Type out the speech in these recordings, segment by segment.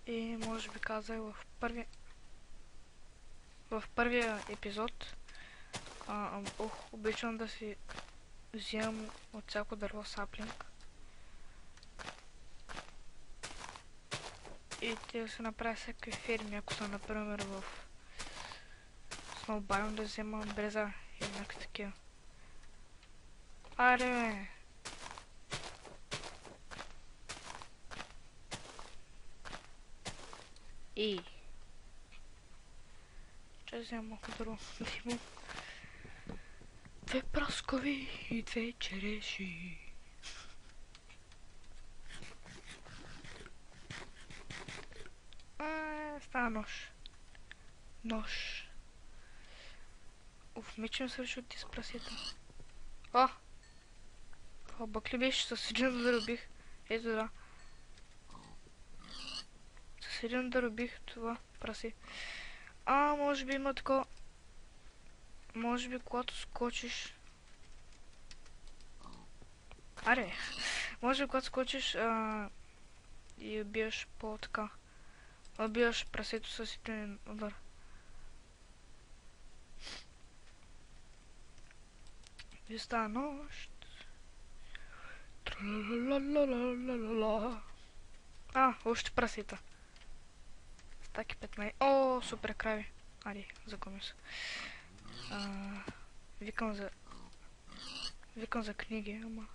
И може би казах в първия епизод, обичам да си взимам от всяко дърво саплинг. И те се направя всякакви ферми, ако са например в Snowbiome да взема бреза и еднакви такива. Аре бе! И ще взема малко дърво да имам 2 праскови и 2 череши. Става нож. Нож. Мечем свърши от тези прасета. Бъкли беше, с един да рубих. Ето да. С един да рубих това прасе. Може би има такова. Може би когато скочиш. Аре. Може би когато скочиш и убиеш по-така. Убиваш прасето с един удар. И става нощ. Още прасета. Стаки 15. Супер крави. Ари, закоми се. Викам за книги, ама.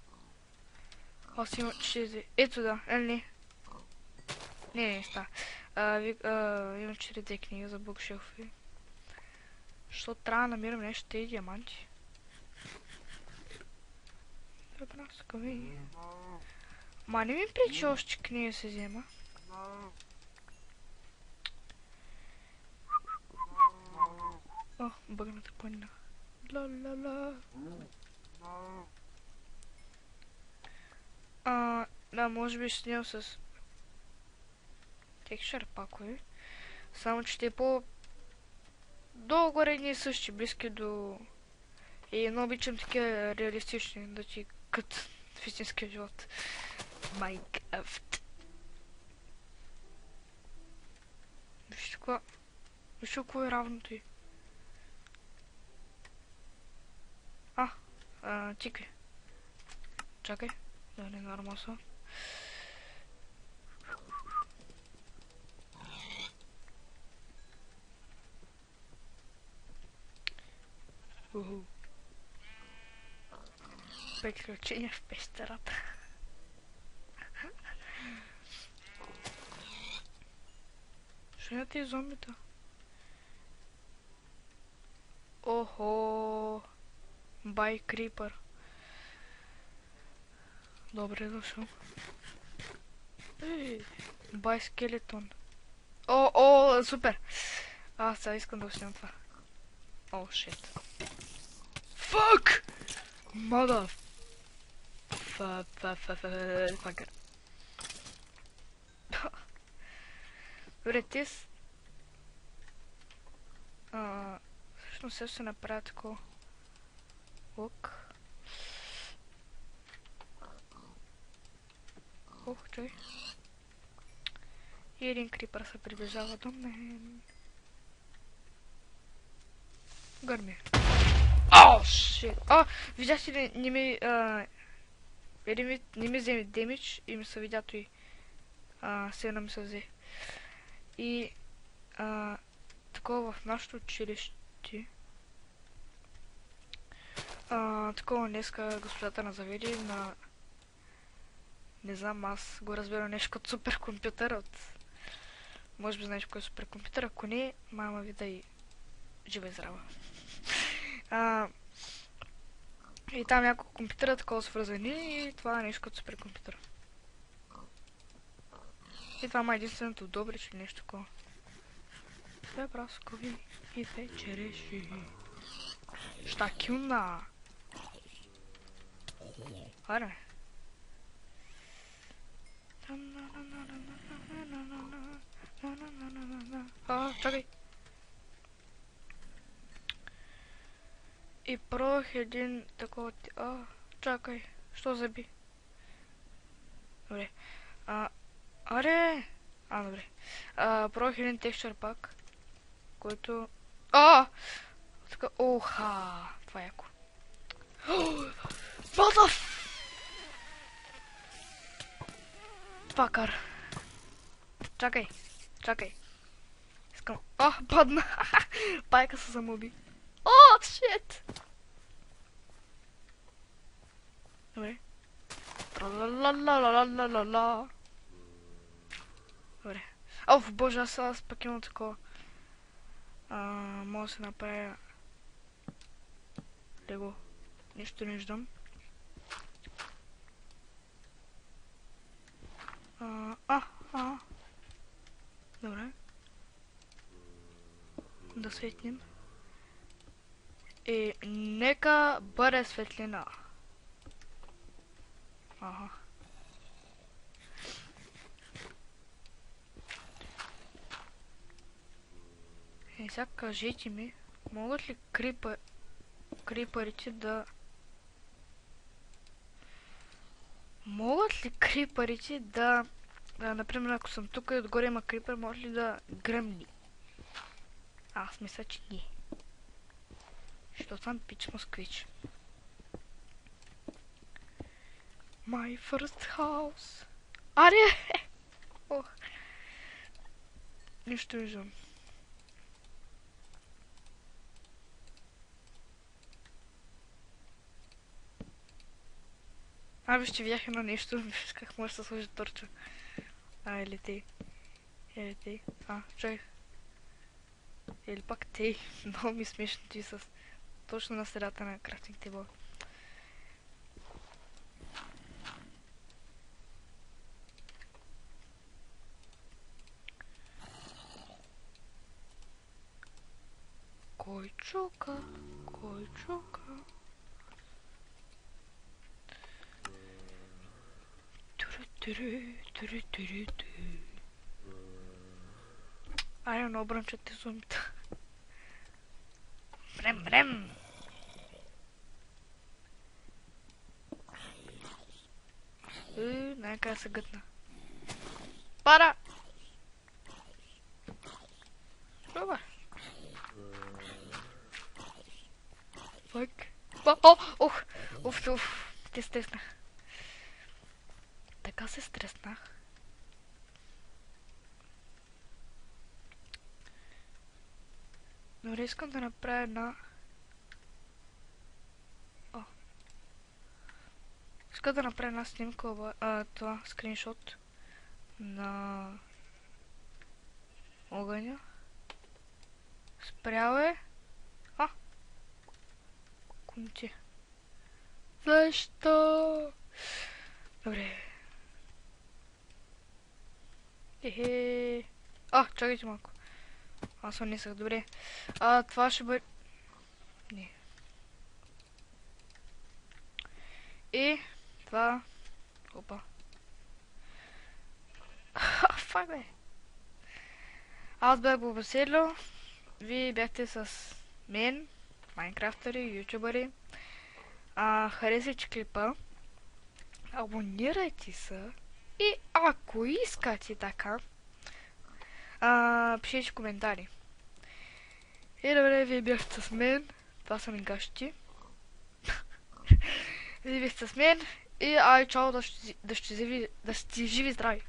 Аз имам 4. Ето да, не. Не, става. Имам 4 книги за букшелфи. Защото трябва да намирам нещо тези диаманти. Ма не ми пречи още книга се взема. Бъгната планина. Да, може би ще снимам с тех шарпакови. Само че те долу-горе не същи, близки до... И но обичам такива реалистични, да ти кът в истинския живот. Майнкрафт. Вижте какво е равното й. Тикай. Чакай. Да не нормаса. Приключения в пещерата. Що е тези зомбита? Охо! Бай крипър. Добре дошъл. Бай скелетон. Супер! Сега искам да усилям това. Шит. Фак! Mother... Fucker. Добре, тис... Всъщност се направя такова. Лук. Чай. И един крипър се приближава до мен. Гърми. Шит. Видяхте ли, не ми вземе демидж и ми се видя той. Сена ми се взе. И такова в нашото училище. Такова днеска госпожата на заведе на... Не знам, аз го разбирам нещо като суперкомпютър от... Може би знаеш кой е суперкомпютър, ако не, мама ви да и жива и здрава. И там няколко компютъра такова свързани и това е нещо като суперкомпютър. И това е единственото добре, че нещо такова. 2 праскови и 2 череши. Штакюна! Аре. Чакай. И пробвах един такова... Чакай, що заби? Добре. Аре! Добре. Пробвах един текстчър пак, който... Така, оха! Това е яко. What the fucker? Чакай. Искам... падна! Пайка се самоуби. Shit! Добре. Тралалалалалалала. Добре. Боже, аз пък имам такова. Мога да се направя... Лего. Нищо не виждам. Добре. Да светнем. И нека бъде светлина. И сега кажете ми, могат ли крипърите да... Например, ако съм тук и отгоре има крипър, може ли да гръмни? Аз мисля, че не. Що там пич москвич? My first house. Аре! Нищо виждам. Вижте, видях едно нещо, виж как може да се сложи торча. Или те. Чакай. Или пак те. Много ми смешно ти с... Точно на средата на крафтинг тейбъл. Кой чука? Не обрънчат те зумбита. Брем! Най-накрая се гътна. Пара! Добър. Фак. Те стреснах. Така се стреснах. Добре, искам да направя една... Искам да направя една снимка, това скриншот на огъня. Спрял е. Кунти. Защо? Добре. Чакайте малко. Аз съм нисък, добре. Това ще бъде... Не. И... Това... Опа. Фак, бе. Аз бях Бобоседло. Вие бяхте с мен, майнкрафтъри, ютубъри. Харесайте клипа. Абонирайте се. И ако искате така, пишете коментари. И добре, вие бяхте с мен. Това са ми гащи. Вие бяхте с мен. И чао, да сте живи здрави.